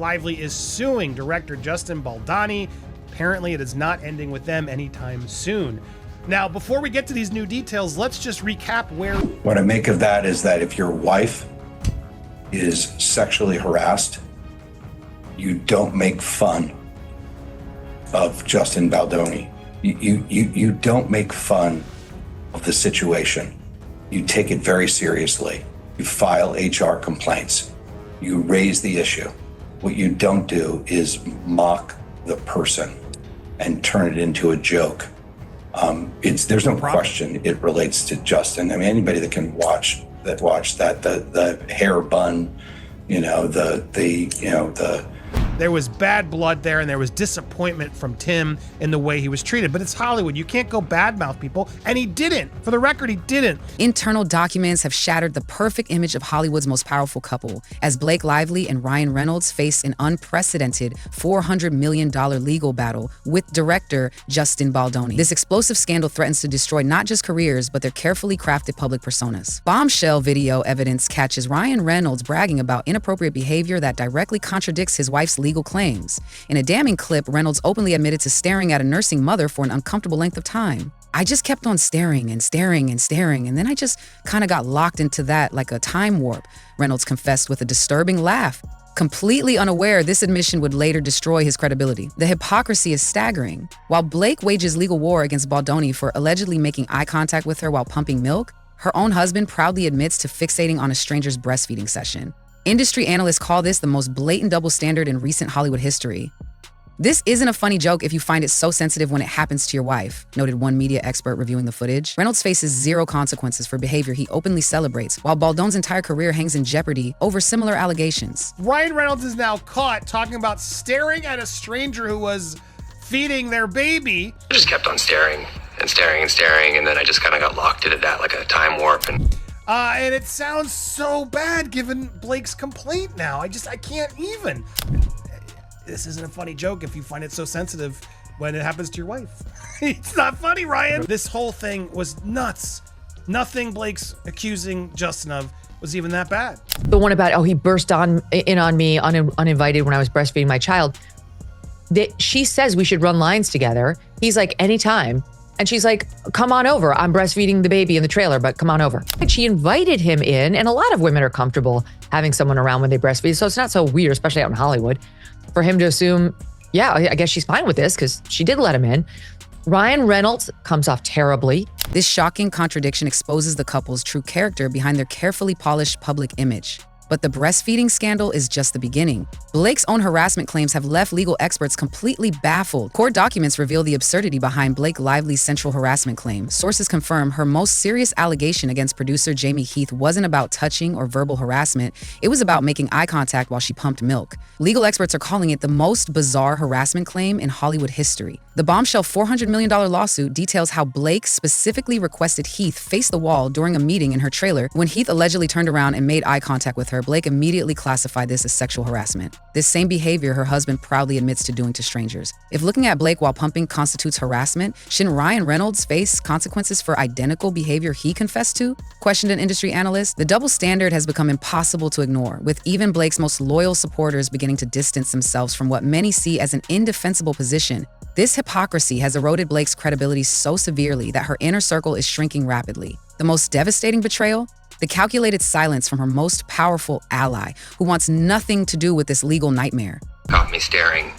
Lively is suing director Justin Baldoni. Apparently, it is not ending with them anytime soon. Now, before we get to these new details, let's just recap where... What I make of that is that if your wife is sexually harassed, you don't make fun of Justin Baldoni. You don't make fun of the situation. You take it very seriously. You file HR complaints. You raise the issue. What you don't do is mock the person and turn it into a joke. There's no question it relates to Justin. I mean, anybody that can watch that, the hair bun, There was bad blood there, and there was disappointment from Tim in the way he was treated. But it's Hollywood. You can't go badmouth people. And he didn't. For the record, he didn't. Internal documents have shattered the perfect image of Hollywood's most powerful couple, as Blake Lively and Ryan Reynolds face an unprecedented $400 million legal battle with director Justin Baldoni. This explosive scandal threatens to destroy not just careers, but their carefully crafted public personas. Bombshell video evidence catches Ryan Reynolds bragging about inappropriate behavior that directly contradicts his wife's legal claims. In a damning clip, Reynolds openly admitted to staring at a nursing mother for an uncomfortable length of time. I just kept on staring and staring and staring, and then I just kind of got locked into that like a time warp, Reynolds confessed with a disturbing laugh. Completely unaware this admission would later destroy his credibility. The hypocrisy is staggering. While Blake wages legal war against Baldoni for allegedly making eye contact with her while pumping milk, her own husband proudly admits to fixating on a stranger's breastfeeding session. Industry analysts call this the most blatant double standard in recent Hollywood history. This isn't a funny joke if you find it so sensitive when it happens to your wife, noted one media expert reviewing the footage. Reynolds faces zero consequences for behavior he openly celebrates, while Baldoni's entire career hangs in jeopardy over similar allegations. Ryan Reynolds is now caught talking about staring at a stranger who was feeding their baby. I just kept on staring and staring and staring, and then I just kind of got locked into that like a time warp. And it sounds so bad given Blake's complaint now. I can't even. This isn't a funny joke if you find it so sensitive when it happens to your wife. It's not funny, Ryan. This whole thing was nuts. Nothing Blake's accusing Justin of was even that bad. The one about, he burst in on me uninvited when I was breastfeeding my child. She says we should run lines together. He's like, anytime. And she's like, come on over. I'm breastfeeding the baby in the trailer, but come on over. She invited him in, and a lot of women are comfortable having someone around when they breastfeed, so it's not so weird, especially out in Hollywood, for him to assume, yeah, I guess she's fine with this because she did let him in. Ryan Reynolds comes off terribly. This shocking contradiction exposes the couple's true character behind their carefully polished public image. But the breastfeeding scandal is just the beginning. Blake's own harassment claims have left legal experts completely baffled. Court documents reveal the absurdity behind Blake Lively's central harassment claim. Sources confirm her most serious allegation against producer Jamie Heath wasn't about touching or verbal harassment. It was about making eye contact while she pumped milk. Legal experts are calling it the most bizarre harassment claim in Hollywood history. The bombshell $400 million lawsuit details how Blake specifically requested Heath face the wall during a meeting in her trailer. When Heath allegedly turned around and made eye contact with her, Blake immediately classified this as sexual harassment. This same behavior her husband proudly admits to doing to strangers. If looking at Blake while pumping constitutes harassment, shouldn't Ryan Reynolds face consequences for identical behavior he confessed to? Questioned an industry analyst. The double standard has become impossible to ignore, with even Blake's most loyal supporters beginning to distance themselves from what many see as an indefensible position. This hypocrisy has eroded Blake's credibility so severely that her inner circle is shrinking rapidly. The most devastating betrayal? The calculated silence from her most powerful ally, who wants nothing to do with this legal nightmare. Caught me staring,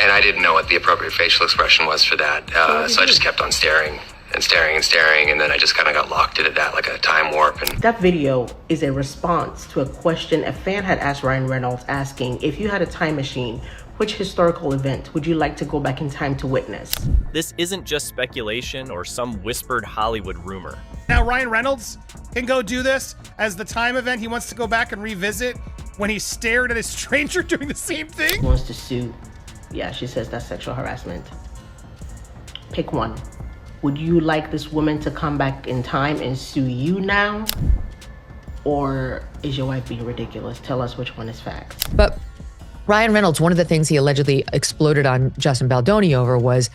and I didn't know what the appropriate facial expression was for that, so I just kept on staring and staring and staring, and then I just kind of got locked into that like a time warp. That video is a response to a question a fan had asked Ryan Reynolds, asking, if you had a time machine, which historical event would you like to go back in time to witness? This isn't just speculation or some whispered Hollywood rumor. Now Ryan Reynolds can go do this as the time event he wants to go back and revisit when he stared at a stranger doing the same thing. Wants to sue. Yeah, she says that's sexual harassment. Pick one. Would you like this woman to come back in time and sue you now? Or is your wife being ridiculous? Tell us which one is fact. But Ryan Reynolds, one of the things he allegedly exploded on Justin Baldoni over was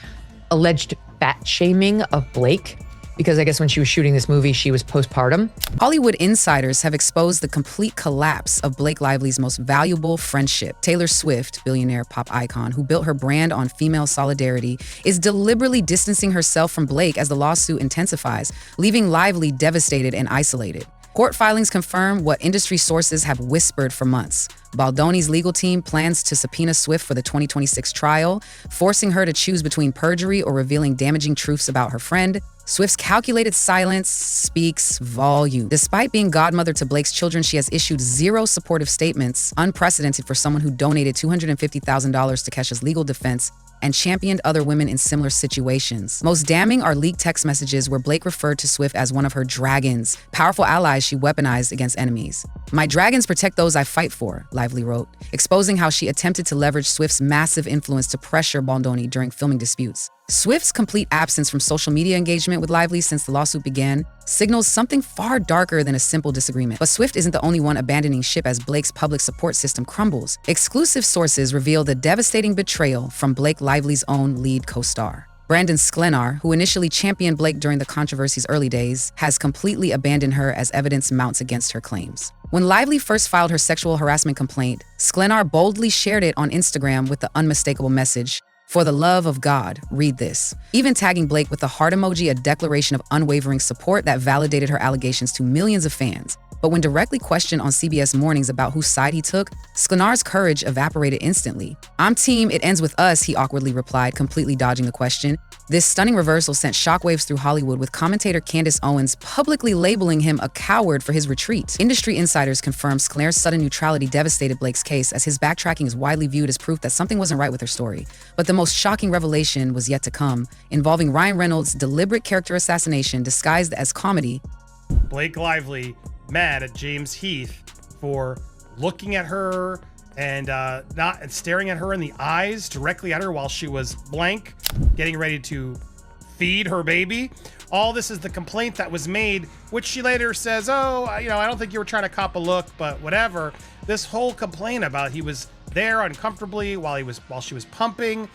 alleged fat shaming of Blake. because I guess when she was shooting this movie, she was postpartum. Hollywood insiders have exposed the complete collapse of Blake Lively's most valuable friendship. Taylor Swift, billionaire pop icon who built her brand on female solidarity, is deliberately distancing herself from Blake as the lawsuit intensifies, leaving Lively devastated and isolated. Court filings confirm what industry sources have whispered for months. Baldoni's legal team plans to subpoena Swift for the 2026 trial, forcing her to choose between perjury or revealing damaging truths about her friend. Swift's calculated silence speaks volume. Despite being godmother to Blake's children, she has issued 0 supportive statements, unprecedented for someone who donated $250,000 to Kesha's legal defense and championed other women in similar situations. Most damning are leaked text messages where Blake referred to Swift as one of her dragons, powerful allies she weaponized against enemies. "My dragons protect those I fight for," Lively wrote, exposing how she attempted to leverage Swift's massive influence to pressure Baldoni during filming disputes. Swift's complete absence from social media engagement with Lively since the lawsuit began signals something far darker than a simple disagreement. But Swift isn't the only one abandoning ship as Blake's public support system crumbles. Exclusive sources reveal the devastating betrayal from Blake Lively's own lead co-star. Brandon Sklenar, who initially championed Blake during the controversy's early days, has completely abandoned her as evidence mounts against her claims. When Lively first filed her sexual harassment complaint, Sklenar boldly shared it on Instagram with the unmistakable message, "For the love of God, read this," even tagging Blake with the heart emoji, a declaration of unwavering support that validated her allegations to millions of fans. But when directly questioned on CBS Mornings about whose side he took, Sklenar's courage evaporated instantly. "I'm team it ends with us," he awkwardly replied, completely dodging the question. This stunning reversal sent shockwaves through Hollywood, with commentator Candace Owens publicly labeling him a coward for his retreat. Industry insiders confirm Sklenar's sudden neutrality devastated Blake's case, as his backtracking is widely viewed as proof that something wasn't right with her story. But the most shocking revelation was yet to come, involving Ryan Reynolds' deliberate character assassination disguised as comedy. Blake Lively mad at James Heath for looking at her and not staring at her in the eyes, directly at her while she was blank, getting ready to feed her baby. All this is the complaint that was made, which she later says, "Oh, I don't think you were trying to cop a look, but whatever." This whole complaint about he was there uncomfortably while she was pumping,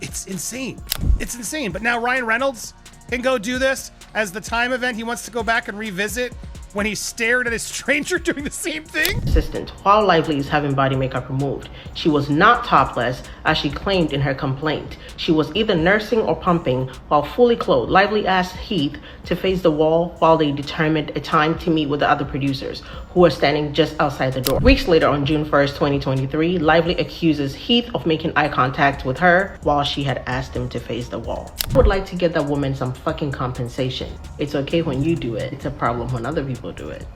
it's insane. It's insane. But now Ryan Reynolds can go do this as the Time event. He wants to go back and revisit when he stared at a stranger doing the same thing. Assistant, while Lively is having body makeup removed, she was not topless as she claimed in her complaint. She was either nursing or pumping while fully clothed. Lively asked Heath to face the wall while they determined a time to meet with the other producers, who were standing just outside the door. Weeks later, on June 1st, 2023, Lively accuses Heath of making eye contact with her while she had asked him to face the wall. I would like to get that woman some fucking compensation. It's okay when you do it. It's a problem when other people do it.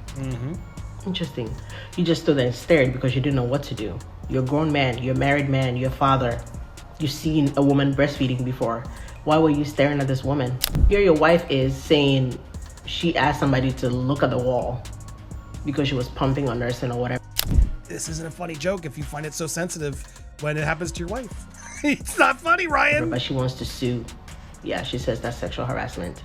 Interesting. You just stood there and stared because you didn't know what to do. You're a grown man, you're a married man, you're a father. You've seen a woman breastfeeding before. Why were you staring at this woman? Here your wife is saying she asked somebody to look at the wall because she was pumping or nursing or whatever. This isn't a funny joke if you find it so sensitive when it happens to your wife. It's not funny, Ryan. But she wants to sue. Yeah, she says that's sexual harassment.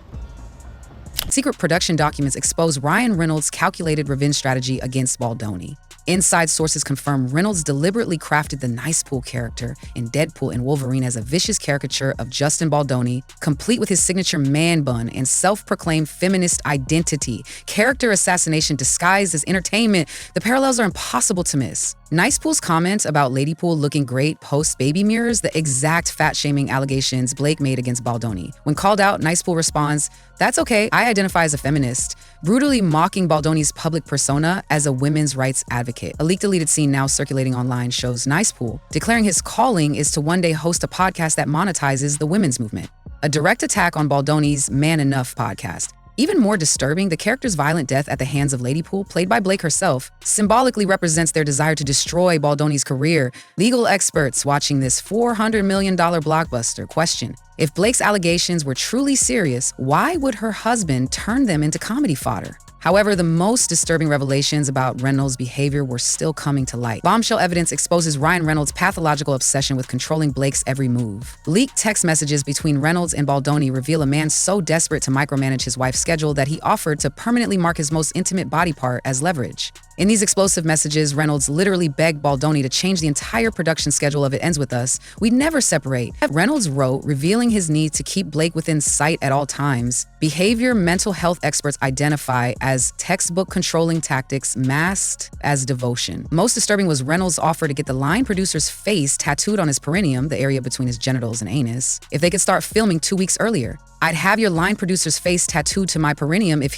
Secret production documents expose Ryan Reynolds' calculated revenge strategy against Baldoni. Inside sources confirm Reynolds deliberately crafted the Nice Pool character in Deadpool and Wolverine as a vicious caricature of Justin Baldoni, complete with his signature man bun and self-proclaimed feminist identity. Character assassination disguised as entertainment. The parallels are impossible to miss. Nice Pool's comments about Lady Pool looking great post-baby mirrors the exact fat-shaming allegations Blake made against Baldoni. When called out, Nice Pool responds, "That's okay, I identify as a feminist," brutally mocking Baldoni's public persona as a women's rights advocate. A leaked deleted scene now circulating online shows Nice Pool declaring his calling is to one day host a podcast that monetizes the women's movement. A direct attack on Baldoni's Man Enough podcast. Even more disturbing, the character's violent death at the hands of Lady Pool, played by Blake herself, symbolically represents their desire to destroy Baldoni's career. Legal experts watching this $400 million blockbuster question, if Blake's allegations were truly serious, why would her husband turn them into comedy fodder? However, the most disturbing revelations about Reynolds' behavior were still coming to light. Bombshell evidence exposes Ryan Reynolds' pathological obsession with controlling Blake's every move. Leaked text messages between Reynolds and Baldoni reveal a man so desperate to micromanage his wife's schedule that he offered to permanently mark his most intimate body part as leverage. In these explosive messages, Reynolds literally begged Baldoni to change the entire production schedule of It Ends With Us. We'd never separate. Reynolds wrote, revealing his need to keep Blake within sight at all times. Behavior mental health experts identify as textbook controlling tactics masked as devotion. Most disturbing was Reynolds' offer to get the line producer's face tattooed on his perineum, the area between his genitals and anus, if they could start filming 2 weeks earlier. I'd have your line producer's face tattooed to my perineum if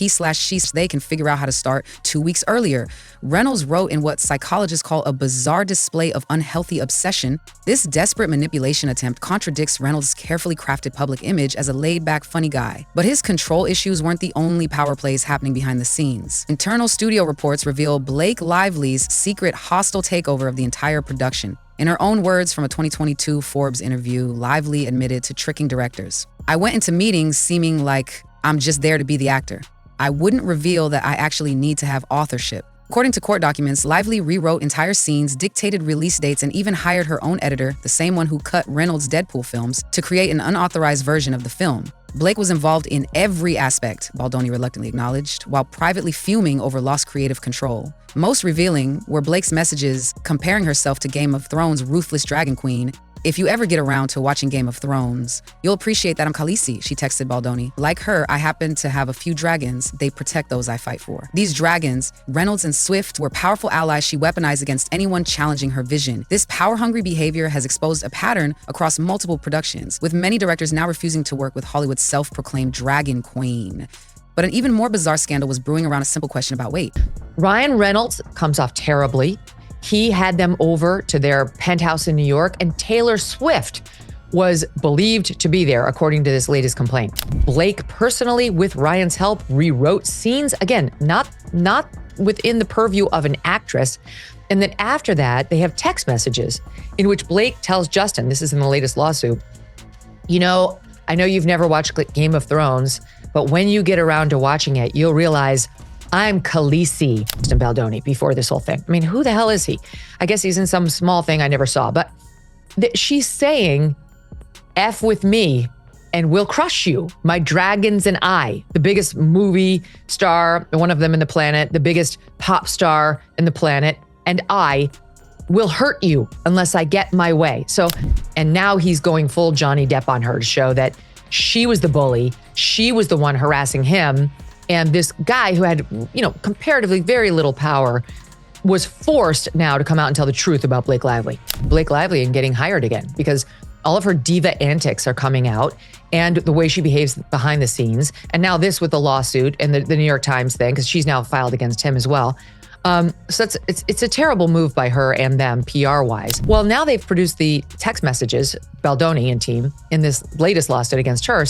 they can figure out how to start 2 weeks earlier. Reynolds wrote in what psychologists call a bizarre display of unhealthy obsession. This desperate manipulation attempt contradicts Reynolds' carefully crafted public image as a laid-back, funny guy. But his control issues weren't the only power plays happening behind the scenes. Internal studio reports reveal Blake Lively's secret hostile takeover of the entire production. In her own words from a 2022 Forbes interview, Lively admitted to tricking directors. I went into meetings seeming like I'm just there to be the actor. I wouldn't reveal that I actually need to have authorship. According to court documents, Lively rewrote entire scenes, dictated release dates, and even hired her own editor, the same one who cut Reynolds' Deadpool films, to create an unauthorized version of the film. Blake was involved in every aspect, Baldoni reluctantly acknowledged, while privately fuming over lost creative control. Most revealing were Blake's messages comparing herself to Game of Thrones' ruthless dragon queen. If you ever get around to watching Game of Thrones, you'll appreciate that I'm Khaleesi, she texted Baldoni. Like her, I happen to have a few dragons. They protect those I fight for. These dragons, Reynolds and Swift, were powerful allies she weaponized against anyone challenging her vision. This power-hungry behavior has exposed a pattern across multiple productions, with many directors now refusing to work with Hollywood's self-proclaimed dragon queen. But an even more bizarre scandal was brewing around a simple question about weight. Ryan Reynolds comes off terribly. He had them over to their penthouse in New York, and Taylor Swift was believed to be there, according to this latest complaint. Blake personally, with Ryan's help, rewrote scenes, again, not within the purview of an actress. And then after that, they have text messages in which Blake tells Justin, this is in the latest lawsuit, I know you've never watched Game of Thrones, but when you get around to watching it, you'll realize I'm Khaleesi, Justin Baldoni, before this whole thing. I mean, who the hell is he? I guess he's in some small thing I never saw. But she's saying, F with me and we'll crush you. My dragons and I, the biggest movie star, one of them in the planet, the biggest pop star in the planet, and I will hurt you unless I get my way. And now he's going full Johnny Depp on her to show that she was the bully. She was the one harassing him. And this guy who had, comparatively very little power was forced now to come out and tell the truth about Blake Lively. Blake Lively and getting hired again because all of her diva antics are coming out and the way she behaves behind the scenes. And now this with the lawsuit and the New York Times thing, because she's now filed against him as well. So it's a terrible move by her and them PR-wise. Well, now they've produced the text messages, Baldoni and team, in this latest lawsuit against her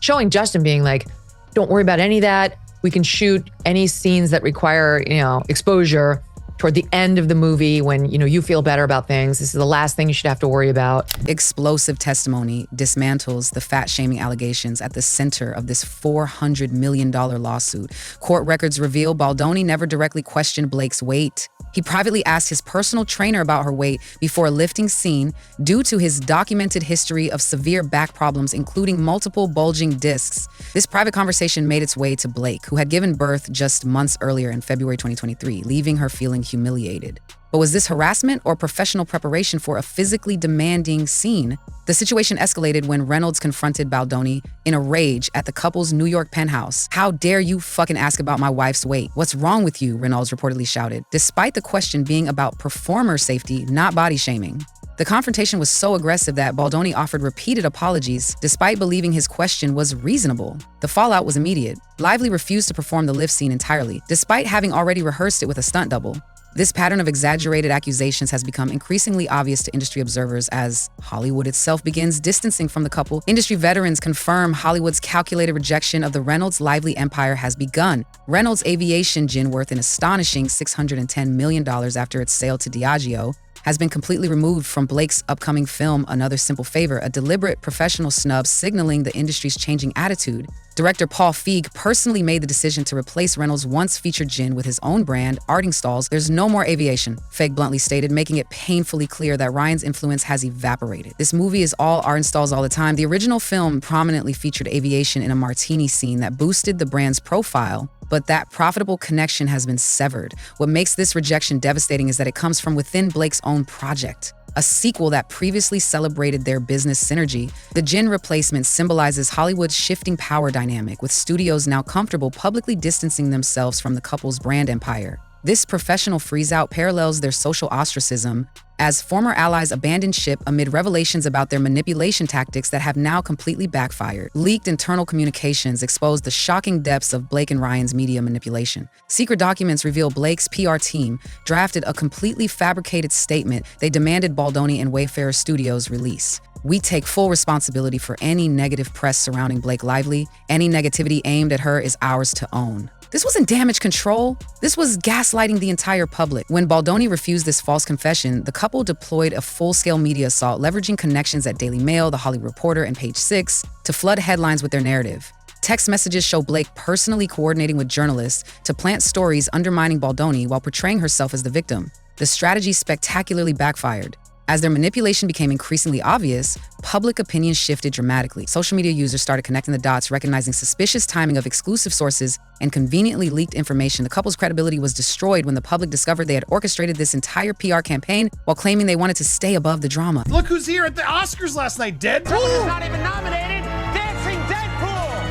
showing Justin being like, don't worry about any of that. We can shoot any scenes that require, exposure toward the end of the movie when, you feel better about things. This is the last thing you should have to worry about. Explosive testimony dismantles the fat-shaming allegations at the center of this $400 million lawsuit. Court records reveal Baldoni never directly questioned Blake's weight. He privately asked his personal trainer about her weight before a lifting scene due to his documented history of severe back problems, including multiple bulging discs. This private conversation made its way to Blake, who had given birth just months earlier in February 2023, leaving her feeling humiliated. But was this harassment or professional preparation for a physically demanding scene? The situation escalated when Reynolds confronted Baldoni in a rage at the couple's New York penthouse. How dare you fucking ask about my wife's weight? What's wrong with you? Reynolds reportedly shouted, despite the question being about performer safety, not body shaming. The confrontation was so aggressive that Baldoni offered repeated apologies, despite believing his question was reasonable. The fallout was immediate. Lively refused to perform the lift scene entirely, despite having already rehearsed it with a stunt double. This pattern of exaggerated accusations has become increasingly obvious to industry observers as Hollywood itself begins distancing from the couple. Industry veterans confirm Hollywood's calculated rejection of the Reynolds-Lively empire has begun. Reynolds' aviation gin, worth an astonishing $610 million after its sale to Diageo, has been completely removed from Blake's upcoming film, Another Simple Favor, a deliberate professional snub signaling the industry's changing attitude. Director Paul Feig personally made the decision to replace Reynolds' once-featured gin with his own brand, Artingstall's There's No More Aviation, Feig bluntly stated, making it painfully clear that Ryan's influence has evaporated. This movie is all Artingstall's all the time. The original film prominently featured aviation in a martini scene that boosted the brand's profile, But that profitable connection has been severed. What makes this rejection devastating is that it comes from within Blake's own project. A sequel that previously celebrated their business synergy, the Jen replacement symbolizes Hollywood's shifting power dynamic, with studios now comfortable publicly distancing themselves from the couple's brand empire. This professional freeze-out parallels their social ostracism, as former allies abandoned ship amid revelations about their manipulation tactics that have now completely backfired. Leaked internal communications exposed the shocking depths of Blake and Ryan's media manipulation. Secret documents reveal Blake's PR team drafted a completely fabricated statement they demanded Baldoni and Wayfarer Studios release. We take full responsibility for any negative press surrounding Blake Lively. Any negativity aimed at her is ours to own. This wasn't damage control. This was gaslighting the entire public. When Baldoni refused this false confession, the couple deployed a full-scale media assault, leveraging connections at Daily Mail, The Hollywood Reporter, and Page Six to flood headlines with their narrative. Text messages show Blake personally coordinating with journalists to plant stories undermining Baldoni while portraying herself as the victim. The strategy spectacularly backfired. As their manipulation became increasingly obvious, public opinion shifted dramatically. Social media users started connecting the dots, recognizing suspicious timing of exclusive sources and conveniently leaked information. The couple's credibility was destroyed when the public discovered they had orchestrated this entire PR campaign while claiming they wanted to stay above the drama. Look who's here at the Oscars last night, Deadpool! Who's not even nominated? Dancing Deadpool!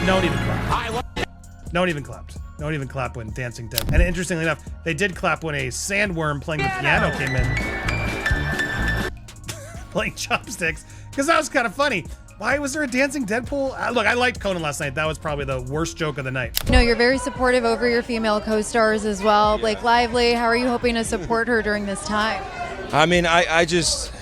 No one even clapped. No one even clapped. No one even clapped when Dancing Dead. And interestingly enough, they did clap when a sandworm playing the piano came in. Playing chopsticks. Because that was kind of funny. Why was there a Dancing Deadpool? Look, I liked Conan last night. That was probably the worst joke of the night. No, you're very supportive over your female co-stars as well. Blake Lively, how are you hoping to support her during this time? I mean, I just,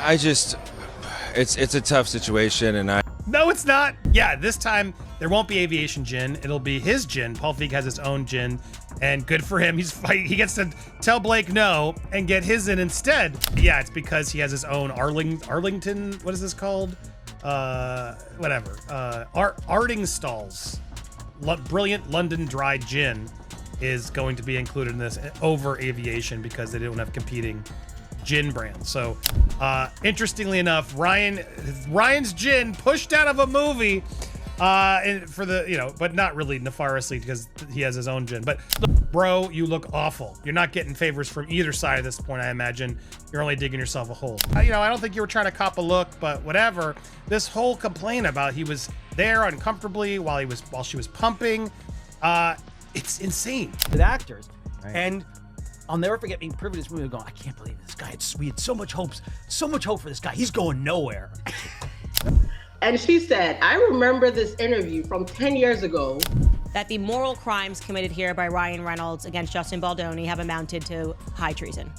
it's a tough situation, and No, it's not. Yeah, this time there won't be aviation gin. It'll be his gin. Paul Feig has his own gin, and good for him. He gets to tell Blake no and get his in instead. Yeah, it's because he has his own Arlington. What is this called? Whatever. Arding Stalls. Brilliant London Dry Gin is going to be included in this over aviation because they don't have competing gin brands. So, interestingly enough, Ryan's gin pushed out of a movie, for the, but not really nefariously because he has his own gin. But bro, you look awful. You're not getting favors from either side at this point, I imagine. You're only digging yourself a hole. I don't think you were trying to cop a look, but whatever. This whole complaint about he was there uncomfortably while she was pumping, it's insane. With actors, right. And I'll never forget being privy to this movie and going, I can't believe this guy. We had so much hope for this guy. He's going nowhere. And she said, I remember this interview from 10 years ago. That the moral crimes committed here by Ryan Reynolds against Justin Baldoni have amounted to high treason.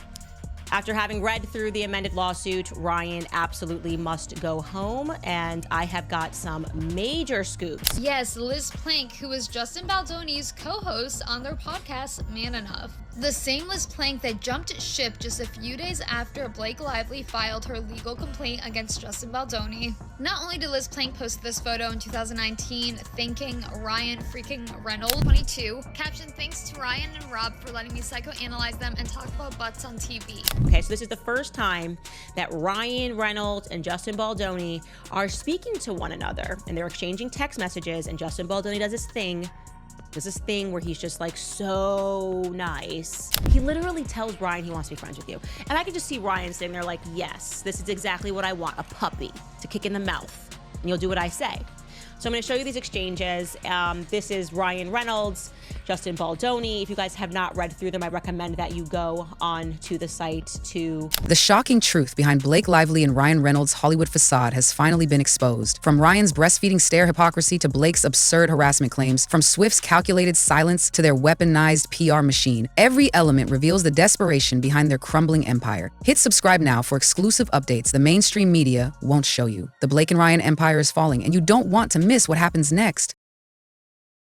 After having read through the amended lawsuit, Ryan absolutely must go home, and I have got some major scoops. Yes, Liz Plank, who was Justin Baldoni's co-host on their podcast, Man Enough. The same Liz Plank that jumped ship just a few days after Blake Lively filed her legal complaint against Justin Baldoni. Not only did Liz Plank post this photo in 2019 thanking Ryan freaking Reynolds, 22, caption, thanks to Ryan and Rob for letting me psychoanalyze them and talk about butts on TV. Okay, so this is the first time that Ryan Reynolds and Justin Baldoni are speaking to one another, and they're exchanging text messages, and Justin Baldoni does this thing where he's just like so nice. He literally tells Ryan he wants to be friends with you. And I can just see Ryan sitting there like, yes, this is exactly what I want, a puppy to kick in the mouth, and you'll do what I say. So I'm gonna show you these exchanges. This is Ryan Reynolds, Justin Baldoni. If you guys have not read through them, I recommend that you go on to the site to... The shocking truth behind Blake Lively and Ryan Reynolds' Hollywood facade has finally been exposed. From Ryan's breastfeeding stare hypocrisy to Blake's absurd harassment claims, from Swift's calculated silence to their weaponized PR machine, every element reveals the desperation behind their crumbling empire. Hit subscribe now for exclusive updates the mainstream media won't show you. The Blake and Ryan empire is falling, and you don't want to miss what happens next.